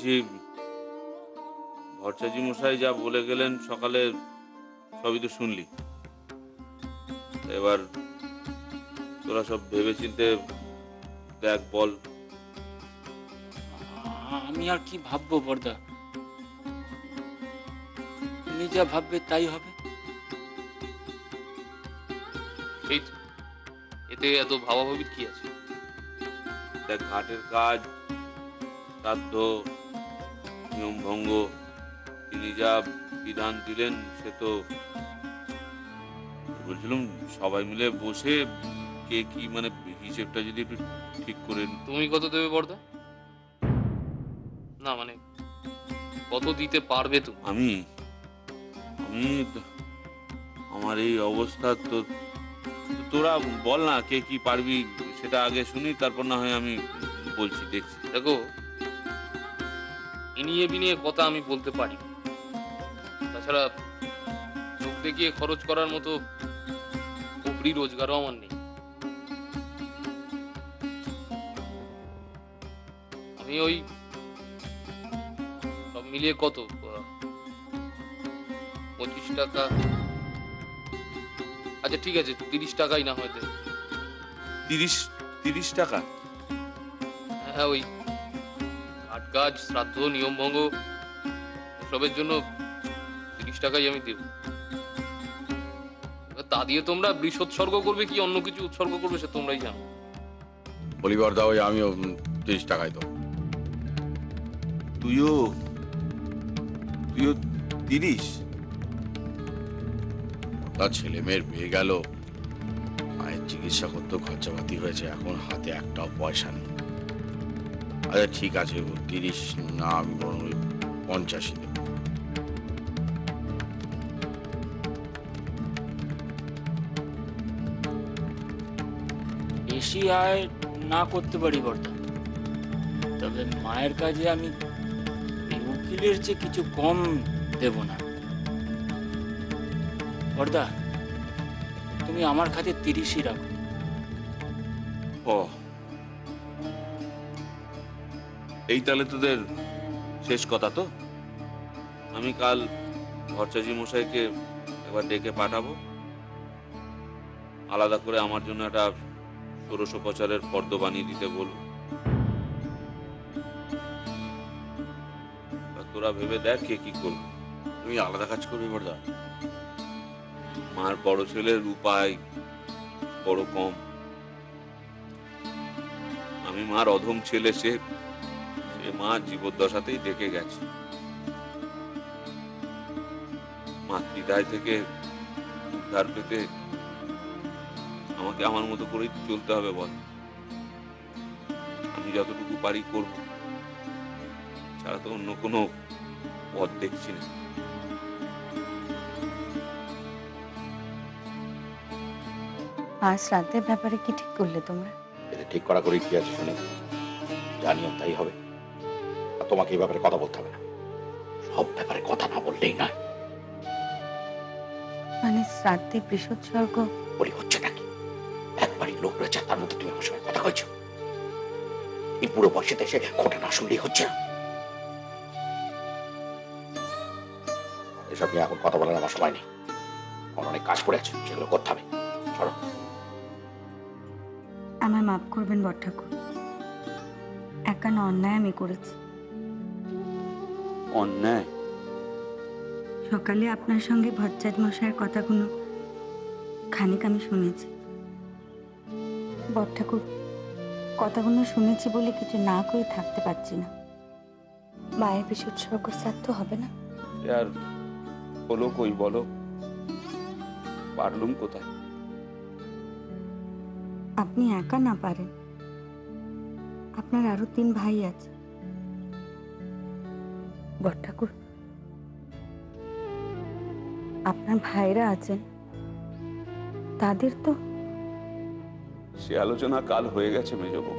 বলছি, ভট্টাচার্য মশাই যা বলে গেলেন সকালে সবই তো শুনলি। এবার তোরা সব ভেবেচিন্তে দেখ, বল। আমি আর কি ভাববো বর্দা? তুমি যা ভাববে তাই হবে। এই তো, এতে এত ভাবাভাবির কি আছে? দেখ, ঘাটের কাজ, শ্রাদ্ধ, নিয়ম ভঙ্গ, তিনি যা বিধান দিলেন সে তো বলছিলাম সবাই মিলে বসে কে কি মানে হিসেবটা যদি একটু ঠিক করে। তুমি কত দেবে বর্দা? না মানে কত দিতে পারবে তুমি? আমি আমি আমার এই অবস্থা তো, তোরা বল না কে কি পারবি, সেটা আগে শুনি, তারপর না হয় আমি বলছি, দেখছি। দেখো, ইনিয়ে বিনিয়ে কথা আমি বলতে পারি না। তাছাড়া চোখ দেখিয়ে খরচ করার মতো উপরি রোজগারও আমার নেই। আমি ওই সব মিলিয়ে কত 25 টাকা, আচ্ছা ঠিক আছে 30 টাকাই না হয় দেবে। 30 টাকা? হ্যাঁ, ওই আট কাজ, শ্রাদ্ধ, নিয়ম ভঙ্গ এসবের জন্য 30 টাকাই আমি দেব। এবার তা দিয়ে তোমরা বৃষ উৎসর্গ করবে কি অন্য কিছু উৎসর্গ করবে সে তোমরাই জানো। বলিবর্দা ওই আমিও 30 টাকায় দেবো। তুইও তুইও 30? তার ছেলে মেয়ের বিয়ে গেল, মায়ের চিকিৎসা করতে খরচাপাতি হয়েছে, এখন হাতে একটাও পয়সা নেই। আচ্ছা ঠিক আছে, 30 না, আমি বরং ওই 50-ই দেবো। বেশি আয় না করতে পারি বর্দা, তবে মায়ের কাজে আমি এই উকিলের চেয়ে কিছু কম দেব না। বর্দা, তুমি আমার কাছে 30ই রাখো। ও, এই তাহলে তোদের শেষ কথা তো? আমি কাল ভট্টাচার্য মশাইকে একবার ডেকে পাঠাবো, আলাদা করে আমার জন্য একটা ষোড়শোপচারের ফর্দ বানিয়ে দিতে বলবো। তোরা ভেবে দেখ কে কি করবো। তুমি আলাদা কাজ করবে বর্দা? মার বড় ছেলের উপায় বড় কম। আমি মার অধম ছেলে, সে মা জীবদ্দশাতেই দেখে গেছে। মাতৃদায় থেকে উদ্ধার পেতে আমাকে আমার মতো করেই চলতে হবে, বল। আমি যতটুকু পারি করব, ছাড়া তো অন্য কোনো পথ দেখছি না। আর শ্রাদ্ধের ব্যাপারে কি ঠিক করলে তোমরা? এটা ঠিক করা করে কি আছে শুনে, জানিও তাই হবে। আর তোমাকে এই ব্যাপারে কথা বলতে হবে না, সব ব্যাপারে কথা না বললেই নয়। মানে শ্রাদ্ধে বৃষোৎসর্গ বলি হচ্ছে নাকি? একবারই লোক রয়েছে, তার মধ্যে তুমি আমার সঙ্গে কথা কইছো। এই পুরো বয়সে এসে খোটা না শুনলেই হচ্ছে না। এসব নিয়ে এখন কথা বলার আমার সময় নেই, আমার অনেক কাজ পড়ে আছে, সেগুলো করতে হবে। সরো। আমায় মাফ করবেন বড়ঠাকুর, একান্ন অন্যায় আমি করেছি। অন্যায়? সকালে আপনার সঙ্গে ভট্টাচার্য মশাইয়ের কথাগুলো খানিক আমি শুনেছি। বড়ঠাকুর, কথাগুলো শুনেছি বলে কিছু না করে থাকতে পারছি না। মায়ের বৃষোৎসর্গ শ্রাদ্ধ হবে না? আর হলো কই বলো, পারলুম কোথায়? আপনি একা না পারেন, আপনার আরো 3 ভাই আছে। বড়ঠাকুর, আপনার ভাইরা আছেন, তাদের তো। সে আলোচনা কাল হয়ে গেছে মেজবউ।